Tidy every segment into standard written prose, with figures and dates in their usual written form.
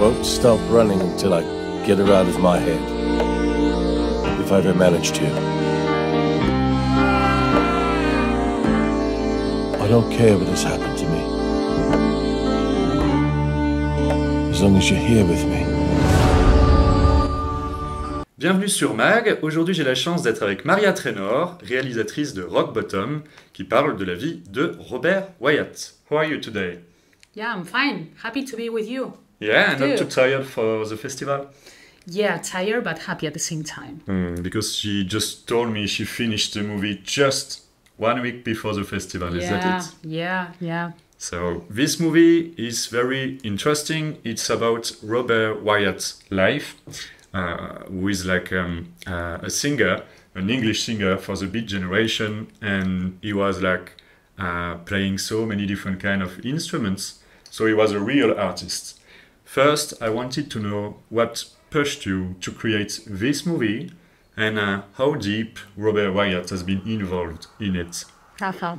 Won't stop running until I get her out of my head. If I ever manage to. I don't care what has happened to me. As long as you're here with me. Bienvenue sur Mag. Aujourd'hui j'ai la chance d'être avec Maria Trainor, réalisatrice de Rock Bottom, qui parle de la vie de Robert Wyatt. How are you today? Yeah, I'm fine. Happy to be with you. Yeah, and not too tired for the festival? Yeah, tired but happy at the same time. Because she just told me she finished the movie just 1 week before the festival. Is that it? Yeah. So this movie is very interesting. It's about Robert Wyatt's life, who is like a singer, an English singer for the Beat Generation, and he was like playing so many different kind of instruments. So he was a real artist. First, I wanted to know what pushed you to create this movie and how deep Robert Wyatt has been involved in it. Rafa.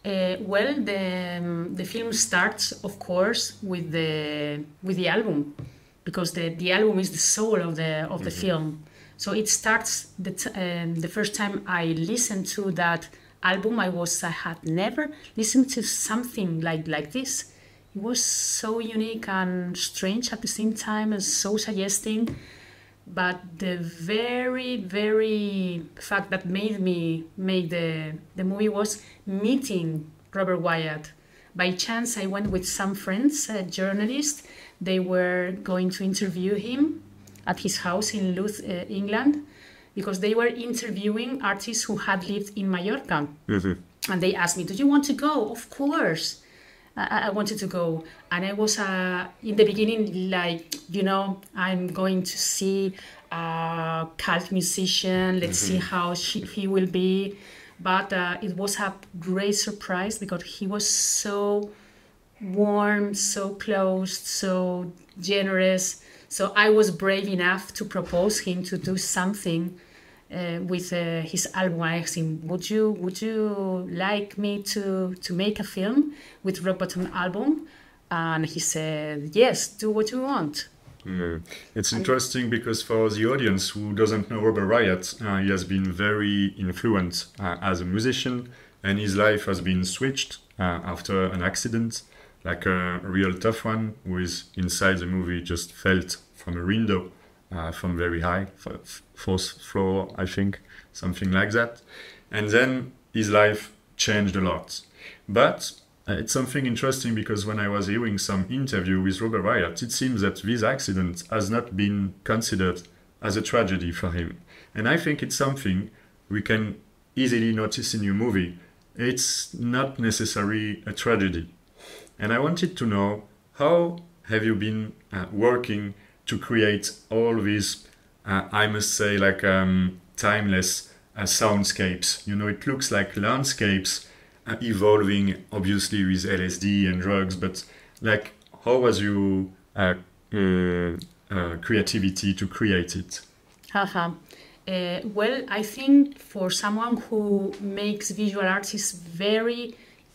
Well, the film starts, of course, with the album, because the album is the soul of the film. So it starts the first time I listened to that album. I had never listened to something like this. It was so unique and strange at the same time, and so suggesting. But the very, very fact that made me make the movie was meeting Robert Wyatt. By chance, I went with some friends, journalists. They were going to interview him at his house in Louth, England, because they were interviewing artists who had lived in Mallorca. Mm-hmm. And they asked me, "Do you want to go?" Of course. I wanted to go, and I was in the beginning like, I'm going to see a cult musician. Let's see how he will be. But it was a great surprise because he was so warm, so close, so generous. So I was brave enough to propose him to do something with his album. I asked him, would you like me to make a film with Rock Bottom album? And he said, yes, do what you want. It's interesting because for the audience who doesn't know Robert Wyatt, he has been very influential as a musician, and his life has been switched after an accident, like a real tough one, who is inside the movie just fell from a window. From very high, fourth floor, I think, something like that. And then his life changed a lot. But it's something interesting because when I was hearing some interview with Robert Wyatt, it seems that this accident has not been considered as a tragedy for him. And I think it's something we can easily notice in your movie. It's not necessarily a tragedy. And I wanted to know, how have you been working to create all these, I must say, like timeless soundscapes. It looks like landscapes evolving, obviously, with LSD and drugs, but like, how was your creativity to create it? Well, I think for someone who makes visual arts,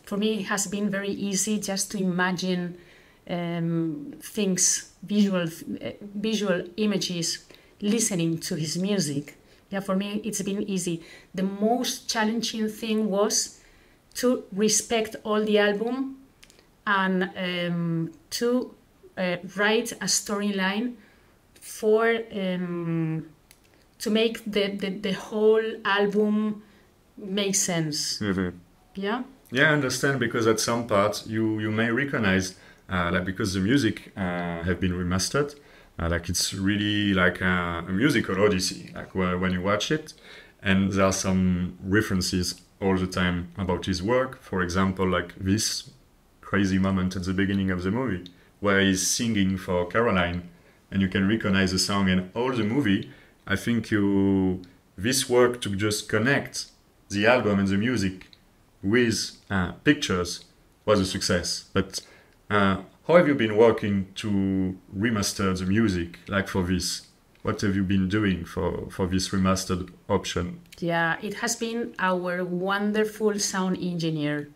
for me, it has been very easy just to imagine things, visual images, listening to his music. Yeah, for me, it's been easy. The most challenging thing was to respect all the album and to write a storyline for to make the whole album make sense. Mm-hmm. Yeah. Yeah, I understand, because at some parts you may recognize. Because the music have been remastered, it's really like a musical odyssey, like when you watch it, and there are some references all the time about his work. For example, like this crazy moment at the beginning of the movie where he's singing for Caroline, and you can recognize the song. And all the movie, I think this work to just connect the album and the music with pictures was a success. But how have you been working to remaster the music, like for this? What have you been doing for this remastered option? Yeah, it has been our wonderful sound engineer.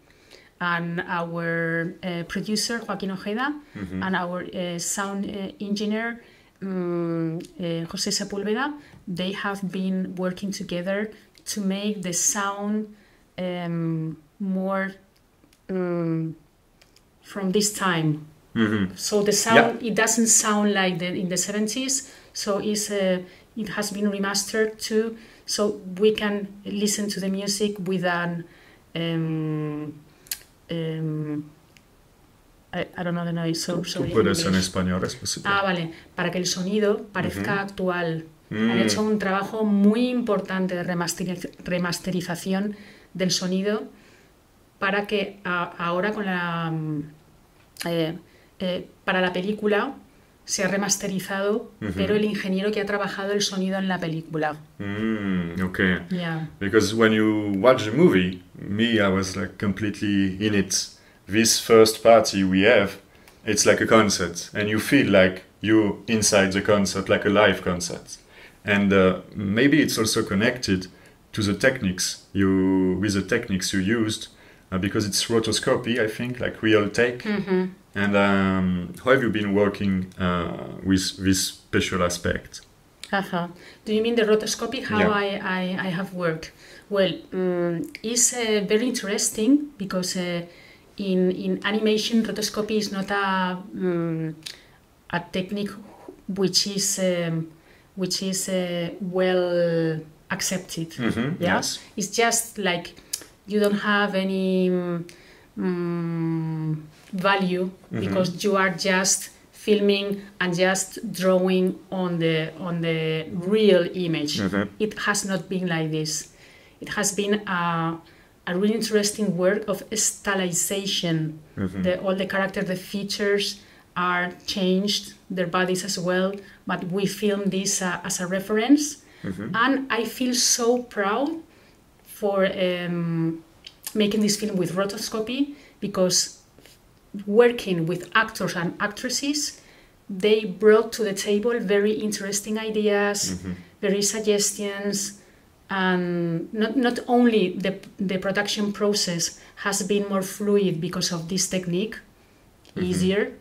and our producer Joaquín Ojeda, and our sound engineer José Sepúlveda. They have been working together to make the sound more from this time. So the sound, it doesn't sound like in the 70s, so it has been remastered too, so we can listen to the music with an I don't know the noise, so Tú puedes en español, es posible. Vale, para que el sonido parezca actual. Han hecho un trabajo muy importante de remasterización del sonido para que ahora con la para la película se ha remasterizado, pero el ingeniero que ha trabajado el sonido en la película. Okay. Yeah. Because when you watch the movie, I was like completely in it. This first party we have, it's like a concert, and you feel like you're inside the concert, like a live concert. And maybe it's also connected to the techniques you used, because it's rotoscopy, I think, like real take. And how have you been working with this special aspect? Do you mean the rotoscopy? How I have worked? Well, it's very interesting because in animation, rotoscopy is not a technique which is well accepted. Yes. It's just like you don't have any value because you are just filming and just drawing on the real image. It has not been like this. It has been a really interesting work of stylization. All the characters, the features are changed, their bodies as well, but we filmed this as a reference. And I feel so proud for making this film with rotoscopy, because working with actors and actresses, they brought to the table very interesting ideas, very suggestions, and not only the production process has been more fluid because of this technique, easier,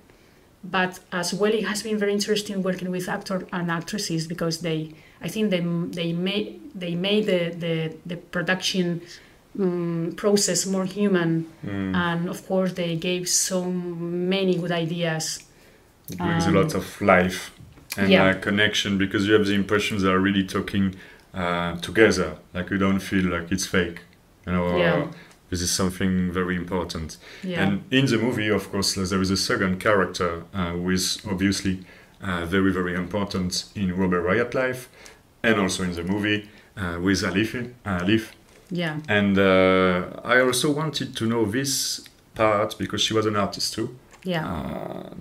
but as well it has been very interesting working with actors and actresses, because I think they made the production process more human, and of course they gave so many good ideas. It brings a lot of life and connection, because you have the impressions they are really talking together, like you don't feel like it's fake, this is something very important. And in the movie, of course, there is a second character who is obviously very, very important in Robert Wyatt's life, and also in the movie with Alif. And I also wanted to know this part, because she was an artist too,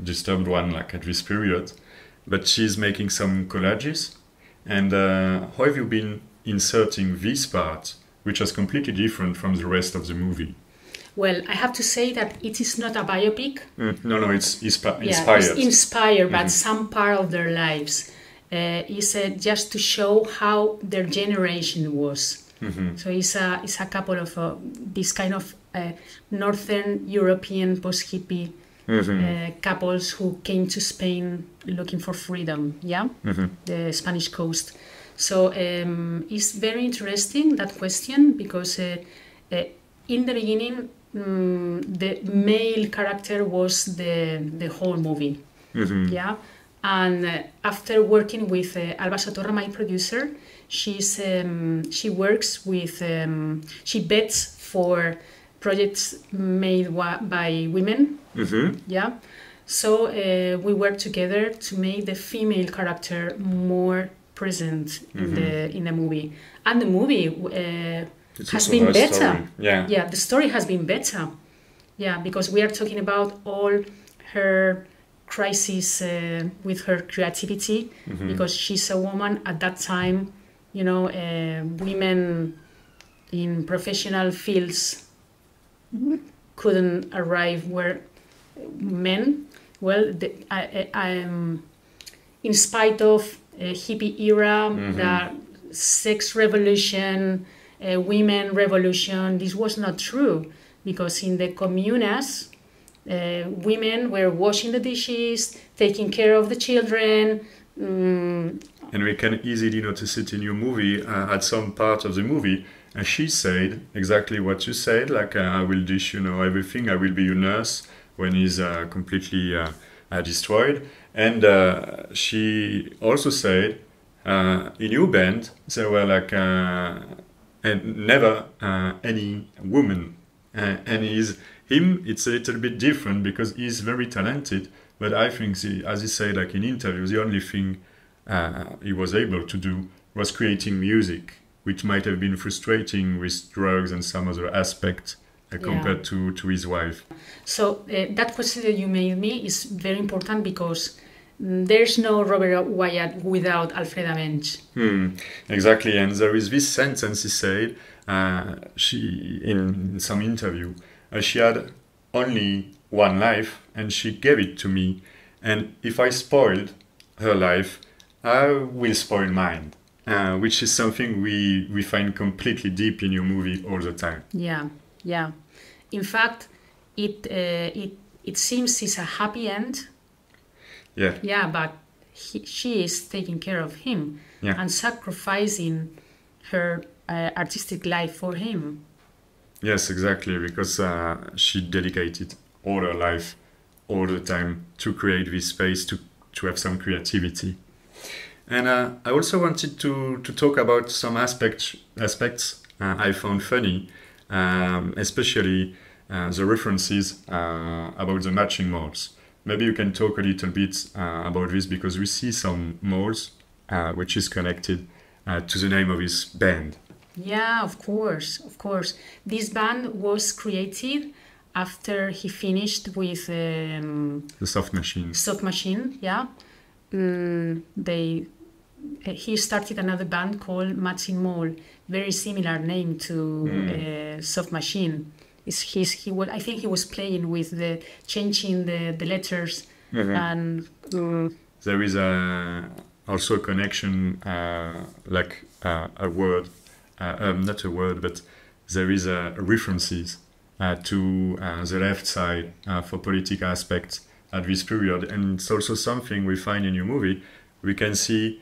disturbed one, like at this period, but she's making some collages. And how have you been inserting this part, which is completely different from the rest of the movie? Well, I have to say that it is not a biopic. No, it's inspired. It's inspired, but some part of their lives is just to show how their generation was. So it's a couple of this kind of Northern European post-hippie couples who came to Spain looking for freedom, the Spanish coast. So it's very interesting, that question, because in the beginning the male character was the whole movie, and after working with Alba Sotorra, my producer, she works with she bets for projects made by women. So we work together to make the female character more present in the movie, and the movie has been better. The story has been better. Because we are talking about all her crises with her creativity, because she's a woman at that time. Women in professional fields couldn't arrive where men. Well, in spite of hippie era, the sex revolution, women revolution, this was not true. because in the comunas, women were washing the dishes, taking care of the children. And we can easily notice it in your movie, at some part of the movie. And she said exactly what you said, like, I will dish, everything, I will be your nurse when he's completely destroyed. And she also said, in your band, there were like, and never any woman. And it's a little bit different because he's very talented. But I think, as he said, like in interviews, the only thing he was able to do was creating music, which might have been frustrating with drugs and some other aspects compared to his wife. So that question that you made me is very important because there's no Robert Wyatt without Alfreda Mensch. Exactly, and there is this sentence he said, she in some interview, she had only one life and she gave it to me, and if I spoiled her life, I will spoil mine, which is something we find completely deep in your movie all the time. Yeah. In fact, it seems it's a happy end. Yeah. Yeah, but she is taking care of him and sacrificing her artistic life for him. Yes, exactly, because she dedicated all her life, all the time, to create this space, to have some creativity. And I also wanted to talk about some aspects I found funny, especially the references about the matching malls. Maybe you can talk a little bit about this, because we see some malls which is connected to the name of his band. Yeah, of course. This band was created after he finished with the Soft Machine. Soft Machine, yeah. He started another band called Matching Mall, very similar name to Soft Machine. I think he was playing with changing the letters, and there is also a connection, like a word, not a word, but there is references to the left side for political aspects at this period, and it's also something we find in your movie. We can see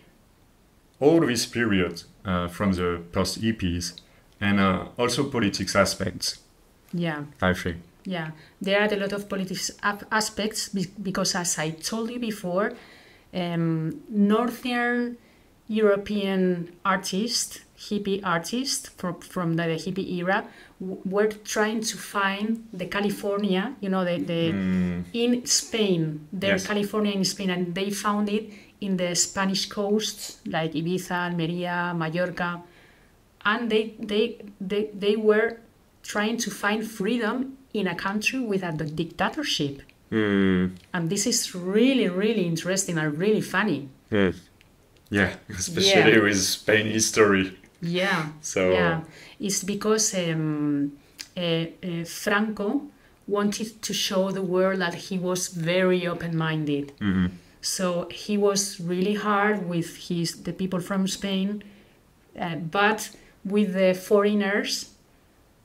all this period from the post EPs, and also politics aspects. Yeah, I think. Yeah, there are a lot of politics aspects because, as I told you before, Northern European artists, hippie artists from the hippie era, were trying to find the California, in Spain, California in Spain, and they found it in the Spanish coast, like Ibiza, Almeria, Mallorca, and they were trying to find freedom in a country with a dictatorship. And this is really, really interesting and really funny. Yeah, especially with Spain history. Yeah. It's because Franco wanted to show the world that he was very open-minded. So he was really hard with the people from Spain, but with the foreigners,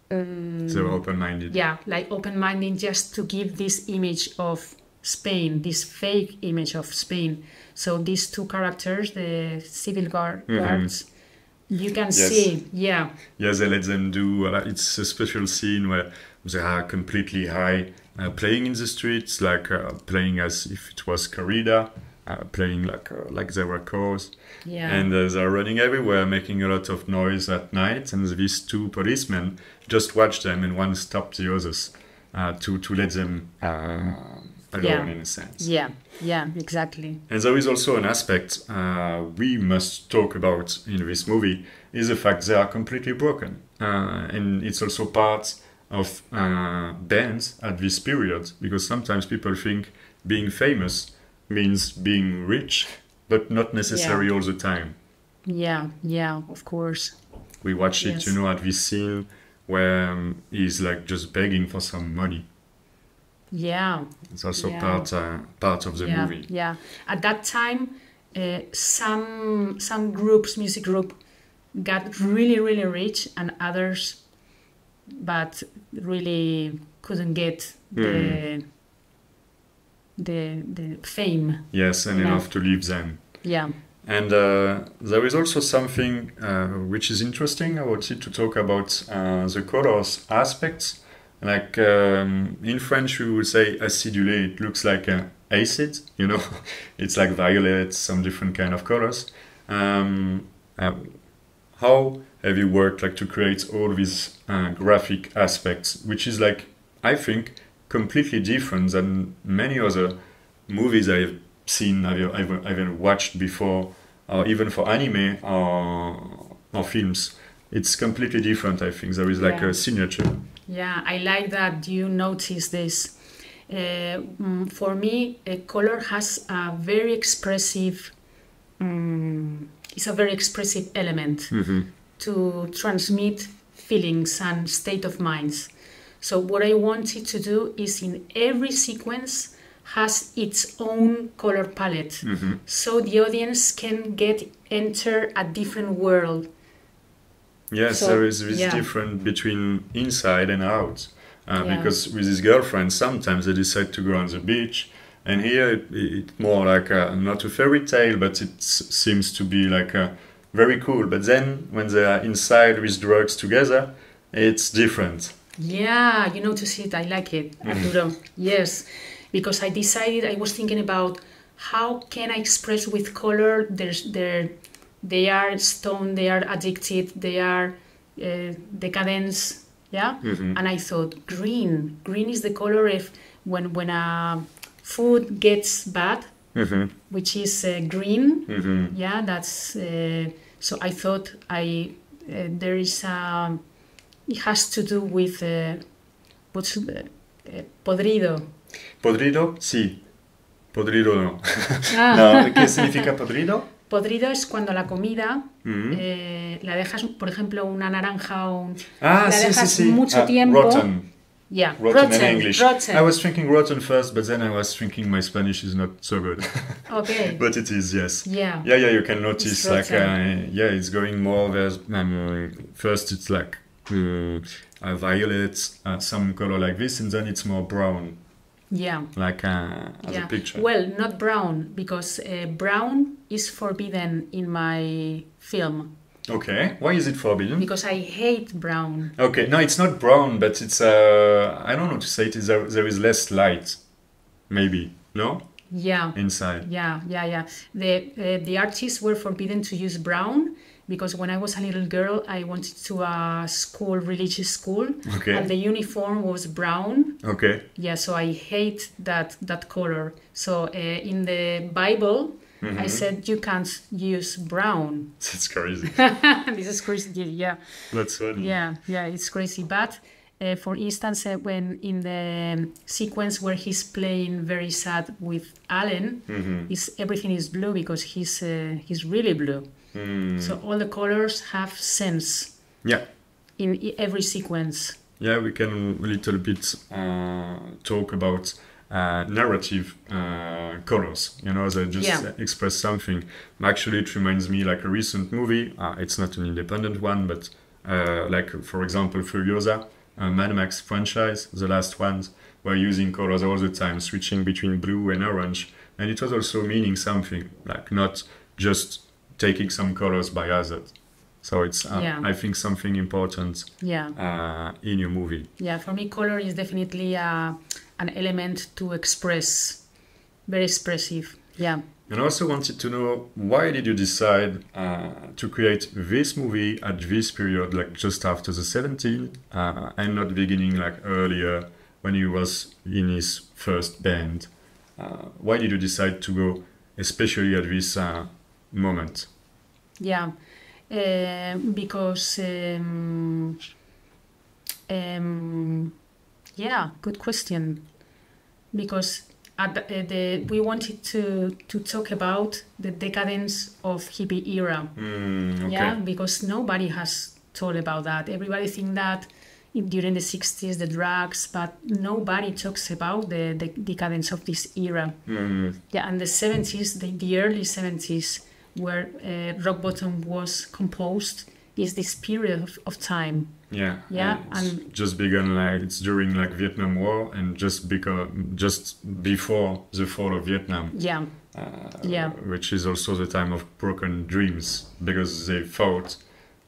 they were open-minded. Yeah, like open-minded, just to give this image of Spain, this fake image of Spain. So these two characters, the civil guards, you can see, yeah, they let them do. It's a special scene where they are completely high, playing in the streets, like playing as if it was corrida, playing like they were cars. Yeah. And they're running everywhere, making a lot of noise at night. And these two policemen just watch them, and one stopped the others to let them alone, in a sense. Yeah, exactly. And there is also an aspect we must talk about in this movie, is the fact they are completely broken. And it's also part of bands at this period, because sometimes people think being famous means being rich, but not necessary all the time. Yeah, of course. We watch it, at this scene where he's like just begging for some money. Yeah. It's also part of the movie. Yeah. At that time, some groups, music group, got really, really rich, and others but really couldn't get the fame. Yes, and enough to leave them. Yeah. And there is also something which is interesting. I wanted to talk about the colors aspects. Like in French, we would say acidulé. It looks like acid, you know. It's like violet, some different kind of colors. How have you worked like to create all these graphic aspects, which is like, I think, completely different than many other movies I've seen, I've watched before, or even for anime or films. It's completely different, I think. There is like a signature. Yeah, I like that you notice this. For me, a color has a very expressive, it's a very expressive element to transmit feelings and state of minds. So what I wanted to do is in every sequence has its own color palette. So the audience can enter a different world. Yes, So, there is this difference between inside and out. Because with his girlfriend, sometimes they decide to go on the beach, and here it's more like not a fairy tale, but it seems to be like very cool. But then when they are inside with drugs together, it's different. Yeah, you notice it. I like it, Arturo. Yes, because I decided, I was thinking about how can I express with color. They are stoned, they are addicted, they are decadence. Yeah, and I thought green is the color if when a food gets bad, which is green. Yeah, that's so I thought there is it has to do with what's podrido. ¿Podrido? Sí. Podrido no. No, ¿qué significa podrido? Podrido es cuando la comida la dejas, por ejemplo, una naranja o la dejas mucho tiempo. Rotten. Yeah, rotten in English. Rotten. I was thinking rotten first, but then I was thinking my Spanish is not so good. Okay. But it is, yes. Yeah. Yeah, you can notice It's like rotten. it's going more. There's first it's like violet, some color like this, and then it's more brown. Yeah. Like as a picture. Well, not brown, because brown is forbidden in my film. Okay. Why is it forbidden? Because I hate brown. Okay. No, it's not brown, but it's I don't know how to say it. There is less light, maybe. No. Yeah. Inside. Yeah. The artists were forbidden to use brown because when I was a little girl, I went to a school, religious school, and the uniform was brown. Okay. Yeah, so I hate that color. So in the Bible, I said you can't use brown. That's crazy. This is crazy. Yeah. That's funny. Yeah, it's crazy. But for instance, when in the sequence where he's playing very sad with Alan, everything is blue because he's really blue. So all the colors have sense. Yeah. In every sequence. Yeah, we can a little bit talk about narrative colors. You know, they just express something. Actually, it reminds me like a recent movie. It's not an independent one, but like for example, Furiosa, Mad Max franchise, the last ones were using colors all the time, switching between blue and orange, and it was also meaning something, like not just taking some colors by others. So it's, I think, something important in your movie. Yeah, for me, color is definitely an element to express, very expressive. Yeah. And I also wanted to know, why did you decide to create this movie at this period, like just after the 17th, and not beginning like earlier when he was in his first band? Why did you decide to go especially at this moment? Yeah, because good question. Because we wanted to talk about the decadence of hippie era. Yeah, because nobody has told about that. Everybody think that during the 60s, the drugs, but nobody talks about the decadence of this era. Yeah, and the 70s, the early 70s, where Rock Bottom was composed, is this period of time. Yeah, Yeah, and it's just begun like it's during like Vietnam War and just before the fall of Vietnam. Yeah, yeah, which is also the time of broken dreams because they thought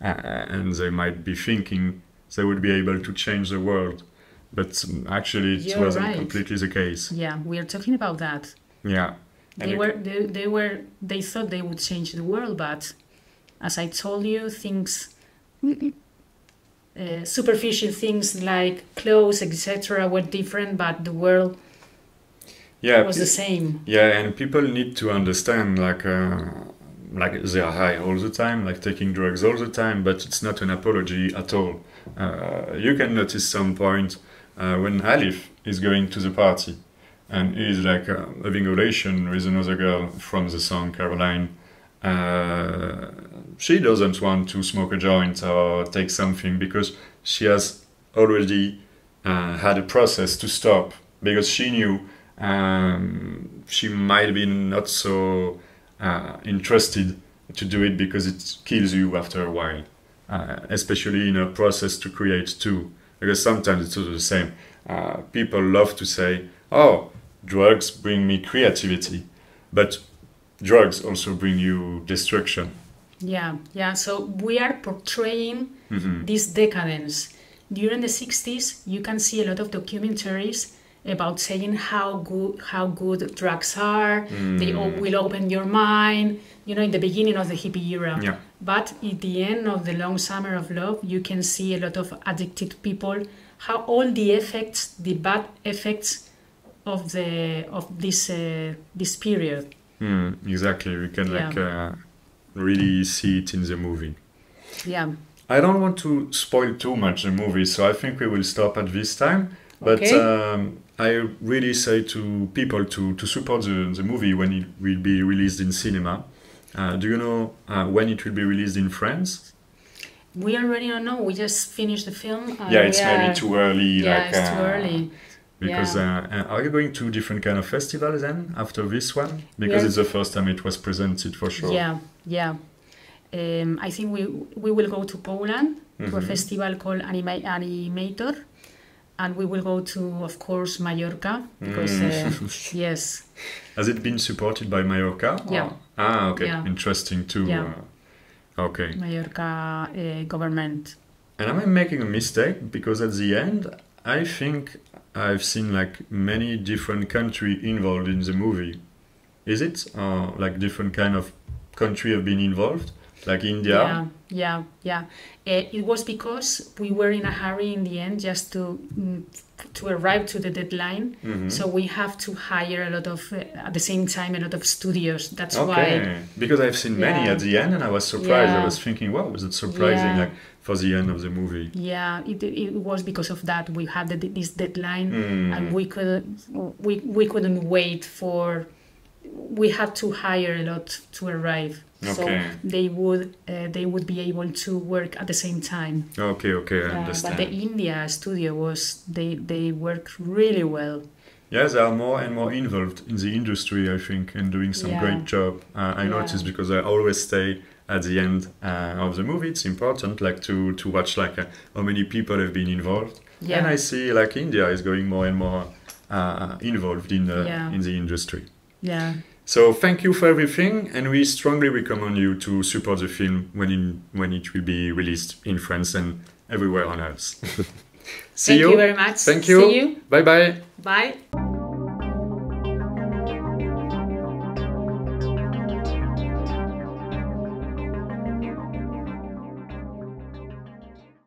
and they might be thinking they would be able to change the world, but actually it You're wasn't right. completely the case. Yeah, we are talking about that. Yeah, and They thought they would change the world, but as I told you, things, superficial things like clothes, etc., were different, but the world was the same. Yeah, and people need to understand like they are high all the time, like taking drugs all the time, but it's not an apology at all. You can notice some point when Alif is going to the party and he's like having a relation with another girl from the song Caroline. She doesn't want to smoke a joint or take something because she has already had a process to stop because she knew she might be not so interested to do it because it kills you after a while, especially in a process to create too, because sometimes it's also the same. People love to say, oh, drugs bring me creativity, but drugs also bring you destruction. Yeah. So we are portraying this decadence. During the 60s, you can see a lot of documentaries about saying how good drugs are. They will open your mind. You know, in the beginning of the hippie era. Yeah. But at the end of the long summer of love, you can see a lot of addicted people. How all the effects, the bad effects of this period. Exactly, we can really see it in the movie. Yeah. I don't want to spoil too much the movie, so I think we will stop at this time. But Okay. I really say to people to support the movie when it will be released in cinema. Do you know when it will be released in France? We already don't know. We just finished the film. Yeah, it's maybe too early. Yeah, it's too early. Because are you going to different kind of festivals then after this one? Because it's the first time it was presented for sure. Yeah. I think we will go to Poland to a festival called Animator, and we will go to, of course, Mallorca because yes. Has it been supported by Mallorca? Yeah. Okay. Yeah. Interesting too. Yeah. Okay. Mallorca government. And am I making a mistake? Because at the end, I think I've seen like many different countries involved in the movie. Is it? Like different kind of country have been involved? Like India? Yeah. It was because we were in a hurry in the end just to arrive to the deadline. So we have to hire a lot of, at the same time, a lot of studios. That's why. Because I've seen many at the end and I was surprised. Yeah. I was thinking, wow, was it surprising like for the end of the movie? Yeah, it was because of that. We had this deadline and we couldn't wait for... We had to hire a lot to arrive. So they would be able to work at the same time. Okay, I understand. But the India studio they worked really well. Yes, they are more and more involved in the industry, I think, and doing some great job. I noticed because I always stay at the end of the movie. It's important, like to watch like how many people have been involved. Yeah. And I see like India is going more and more involved in the industry. Yeah. So thank you for everything, and we strongly recommend you to support the film when it will be released in France and everywhere on Earth. Thank you very much. Thank you. See you. Bye bye. Bye.